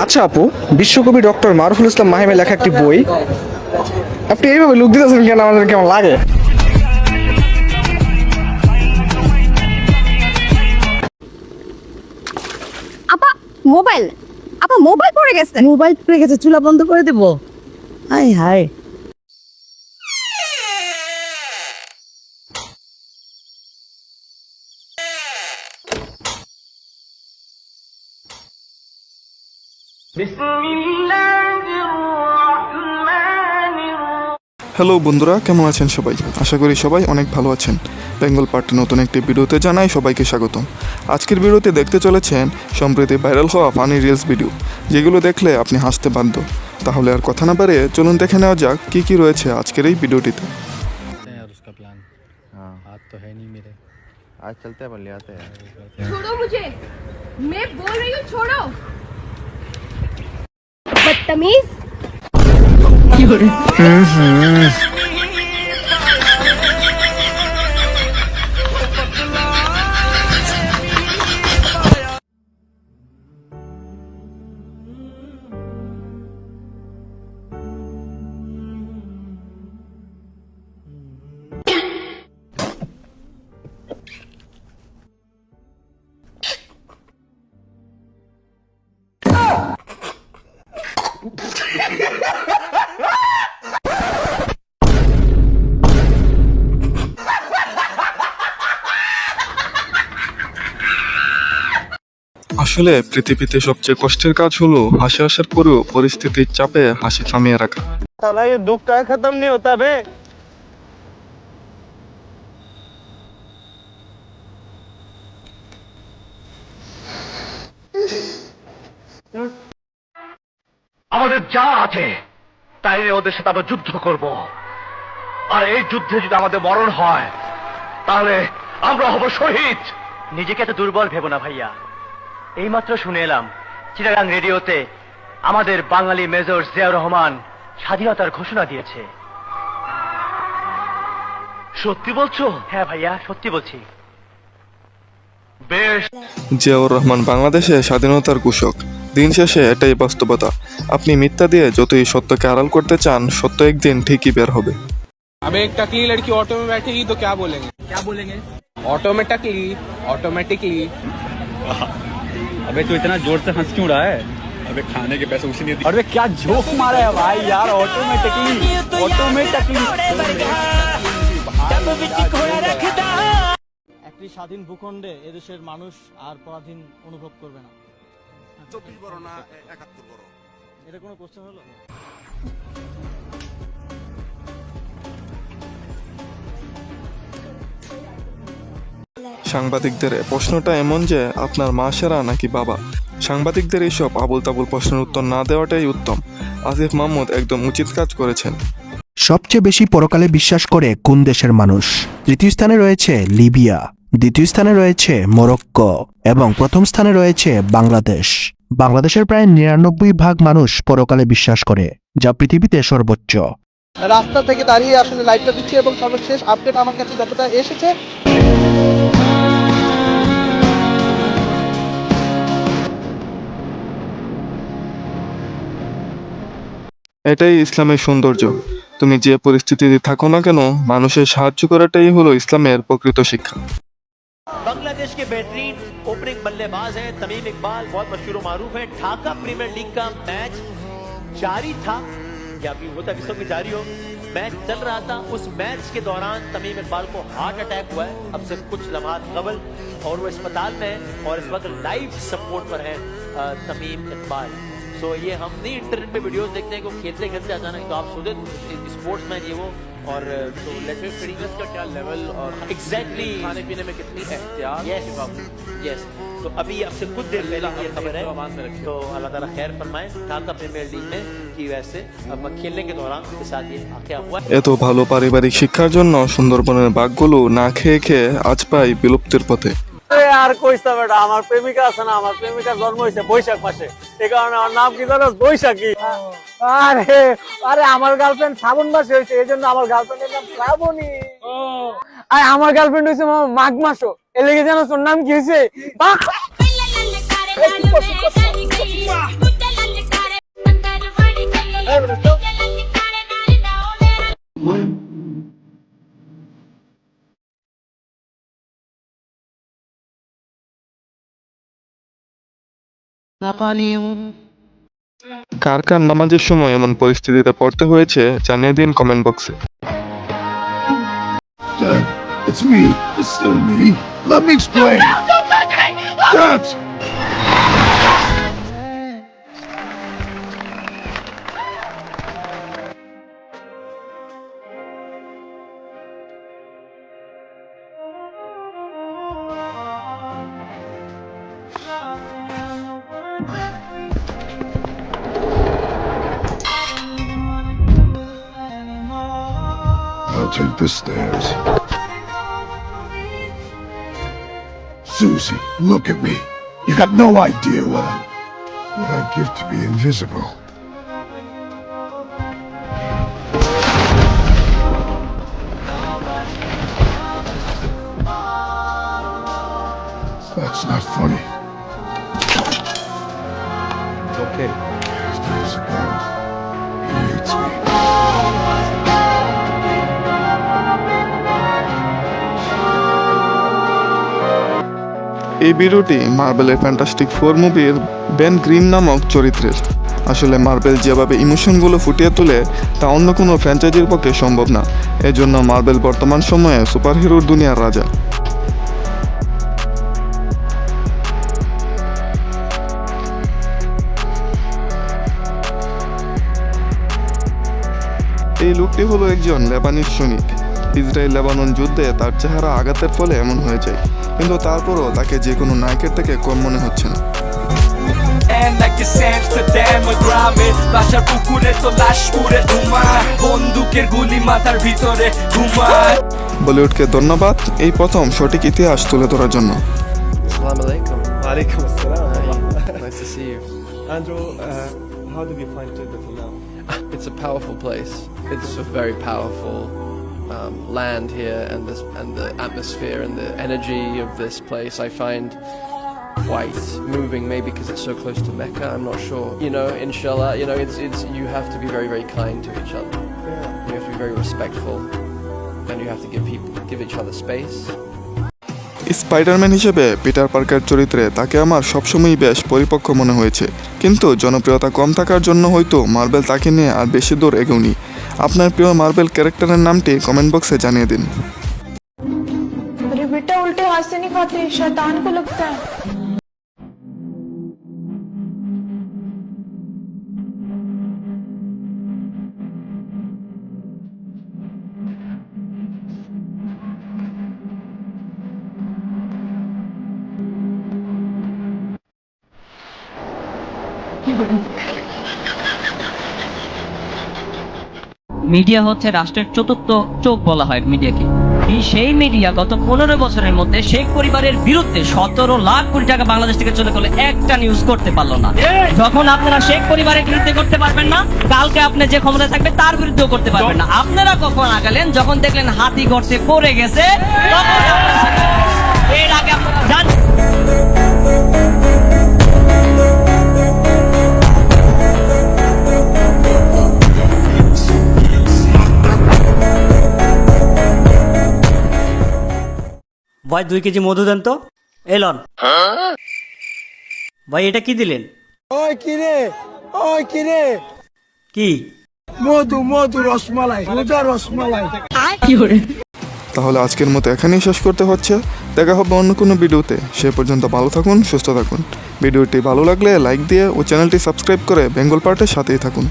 আচ্ছা আপু, বিশ্বকবি ডক্টর মারুফুল ইসলাম মাহিমের লেখা একটি বই, আপনি এইভাবে লুক দিতেছেন কেন? আমাদের কেমন লাগে? আপা মোবাইল, আপা মোবাইল পড়ে গেছে। মোবাইল পড়ে গেছে, চুলা বন্ধ করে দেব। হাই হাই, হ্যালো বন্ধুরা, কেমন আছেন সবাই? আশা করি সবাই অনেক ভালো আছেন। বেঙ্গল পার্টি নতুন একটি ভিডিওতে জানাই সবাইকে স্বাগতম। আজকের ভিডিওতে দেখতে চলেছেন সম্প্রতি ভাইরাল হওয়া ফানি রিলস ভিডিও, যেগুলো দেখলে আপনি হাসতে বাধ্য। তাহলে আর কথা না বাড়িয়ে চলুন দেখে নেওয়া যাক কী কী রয়েছে আজকের এই ভিডিওটিতে। यार उसका प्लान। हाँ, हाथ तो है नहीं मेरे। आज चलते हैं, बन ले आते हैं। छोड़ो मुझे, मैं बोल रही हूँ छोड़ो। बदतमीज। আসলে পৃথিবীতে সবচেয়ে কষ্টের কাজ হলো হাসি আসার পরেও পরিস্থিতির চাপে হাসি থামিয়ে রাখা। साला ये दुख का खत्म नहीं होता बे। আমাদের যা আছে তাই নিয়ে ওদের সাথে আমরা যুদ্ধ করব, আর এই যুদ্ধে যদি আমাদের মরণ হয় তাহলে আমরা হব শহীদ। নিজেকে এত দুর্বল ভেবো না ভাইয়া। এইমাত্র শুনে এলাম চিটাগাং রেডিওতে আমাদের বাঙালি মেজর জিয়াউর রহমান স্বাধীনতার ঘোষণা দিয়েছে। সত্যি বলছো? হ্যাঁ ভাইয়া, সত্যি বলছি। বেশ, জিয়াউর রহমান বাংলাদেশে স্বাধীনতার ঘোষক। দিন শেষে এটাই বাস্তবতা। আপনি মিথ্যা দিয়ে যতই সত্যকে আড়াল করতে চান, সত্য একদিন ঠিকই বের হবে। अबे एक टकली लड़की ऑटो में बैठेगी तो क्या बोलेंगे? क्या बोलेंगे? ऑटो में टकली, ऑटोमेटिकली। अबे तू इतना जोर से हंस क्यों रहा है? अबे खाने के पैसे उसी ने दिए। अरे क्या जोक मारा है भाई यार, ऑटोमेटिकली, ऑटोमेटिकली। একটি স্বাধীন ভূখণ্ডে এদেশের মানুষ আর পরাধীন অনুভব করবে না। 24 বড় না 71 বড়? এটা কোনো কোশ্চেন হলো? সাংবাদিকদের প্রশ্নটা এমন যে আপনার মা সেরা নাকি বাবা? সাংবাদিকদের এইসব আবুল তাবুল প্রশ্নের উত্তর না দেওয়াটাই উত্তম। আসিফ মাহমুদ একদম উচিত কাজ করেছেন। সবচেয়ে বেশি পরকালে বিশ্বাস করে কোন দেশের মানুষ? তৃতীয় স্থানে রয়েছে লিবিয়া, দ্বিতীয় স্থানে রয়েছে মরক্কো এবং প্রথম স্থানে রয়েছে বাংলাদেশ। বাংলাদেশের প্রায় ৯৯% মানুষ পরকালে বিশ্বাস করে, যা পৃথিবীতে সর্বোচ্চ। রাস্তা থেকে দাঁড়িয়ে আসলে লাইটটা দিচ্ছি এবং সর্বশেষ আপডেট আমার কাছে যতটা এসেছে, এটাই ইসলামের সৌন্দর্য। তুমি যে পরিস্থিতিতে থাকো না কেন, মানুষের সাহায্য করাটাই হলো ইসলামের প্রকৃত শিক্ষা। बांग्लादेश के बेहतरीन ओपनिंग बल्लेबाज हैं तमीम इकबाल, बहुत मशहूर मारूफ है। ढाका प्रीमियर लीग का मैच जारी था, या अभी होता किसको भी जारी हो, मैच चल रहा था। उस मैच के दौरान तमीम इकबाल को हार्ट अटैक हुआ है अब से कुछ लम्हात कबल, और वो अस्पताल में है और इस वक्त लाइफ सपोर्ट पर है तमीम इकबाल। सो ये हम नहीं इंटरनेट पे वीडियोस देखते हैं कि खेलते खेलते अचानक तो आप सोचे स्पोर्ट्स मैन ये वो, और तो लेटेस्ट फिटनेस का क्या लेवल और एग्जैक्टली खाने पीने में कितनी एहतियात। यस, तो अभी आपसे कुछ देर पहले ये खबर है, तो अल्लाह ताला खैर फरमाए ढाका प्रीमियर लीग में कि वैसे अब खेलने के दौरान उसके साथ ये क्या हुआ। এত ভালো পারিবারিক শিক্ষার জন্য সুন্দরবনের বাঘগুলো না খেয়ে খেয়ে আজ প্রায় বিলুপ্তির পথে। আর কইছা বেটা, আমার প্রেমিকা আছে না, আমার প্রেমিকার জন্ম হয়েছে বৈশাখ মাসে, এই কারণে আমার নাম কি জানো? বৈশাখী। আরে আরে আমার গার্লফ্রেন্ড শ্রাবণ মাসে হয়েছে, এই জন্য আমার গার্লফ্রেন্ডের নাম শ্রাবণী। আর আমার গার্লফ্রেন্ড হয়েছে মাঘ মাসও, এর লেগে জানো তোর নাম কি হয়েছে? কার কার নামাজের সময় এমন পরিস্থিতিতে পড়তে হয়েছে জানিয়ে দিন কমেন্ট বক্সে। It's me. It's still me. Let me explain. Dad! I'll take the stairs. Susie, look at me. You got no idea what I give to be invisible. That's not funny. It's okay. Years ago, he hates me. এই ভিডিওটি মার্বেলের fantastic four মুভির Ben Grimm নামক চরিত্রের। আসলে marble যেভাবে ইমোশনগুলো ফুটিয়ে তোলে তা অন্য কোনো ফ্র্যাঞ্চাইজির পক্ষে সম্ভব না। এজন্য মার্বেল বর্তমান সময়ে সুপারহিরোর দুনিয়ার রাজা। এই লোকটি হলো একজন লেবানিজ সৈনিক। ইসরায়েল লেবানন যুদ্ধে তার চেহারা আঘাতের ফলে এমন হয়ে যায়, কিন্তু তারপরও তাকে যে কোনো নায়কের থেকে কম মনে হচ্ছে না। বলিউডকে ধন্যবাদ এই প্রথম সঠিক ইতিহাস তুলে ধরার জন্য। Walaikum assalam. Nice to see you. Andrew, how did you find Timbuktu now? It's a powerful place. It's a very powerful land here, and the atmosphere and the energy of this place I find quite moving. Maybe because it's so close to Mecca, I'm not sure. You know, inshallah, you know, it's you have to be very, very kind to each other. You have to be very respectful, and you have to give each other space. Spiderman হিসেবে Peter Parker চরিত্রে তাকে আমার সবসময়ই বেশ পরিপক্ক মনে হয়েছে, কিন্তু জনপ্রিয়তা কম থাকার জন্য হয়তো মার্বেল তাকে নিয়ে আর বেশি দূর এগোয়নি। আপনার প্রিয় মার্বেল ক্যারেক্টারের নামটি কমেন্ট বক্সে জানিয়ে দিন। अरे बेटा उल्टे हाथ से नहीं खाते, शैतान को लगता है। মিডিয়া হচ্ছে রাষ্ট্রের চতুর্থ চোখ বলা হয় মিডিয়াকে। সেই মিডিয়া গত 15 বছরের মধ্যে শেখ পরিবারের বিরুদ্ধে 17 লাখ কোটি টাকা বাংলাদেশ থেকে চলে গেলে একটা নিউজ করতে পারলো না। যখন আপনারা শেখ পরিবারের বিরুদ্ধে করতে পারবেন না, কালকে আপনি যে ক্ষমতায় থাকবে তার বিরুদ্ধেও করতে পারবেন না। আপনারা কখন আগালেন? যখন দেখলেন হাতি গর্তে পড়ে গেছে, তখন এর আগে আপনারা জানেন। ভাই 2 কেজি মধু দেন তো। এলন ভাই, এটা কি দিলেন? ওই কিরে, ওই কিরে, কি? মধু রসমালাই, মধুর রসমালাই। তাহলে আজকের মতো এখানেই শেষ করতে হচ্ছে। দেখা হবে অন্য কোনো ভিডিওতে। সে পর্যন্ত ভালো থাকুন, সুস্থ থাকুন। ভিডিওটি ভালো লাগলে লাইক দিয়ে ও চ্যানেলটি সাবস্ক্রাইব করে বেঙ্গল পার্টের সাথেই থাকুন।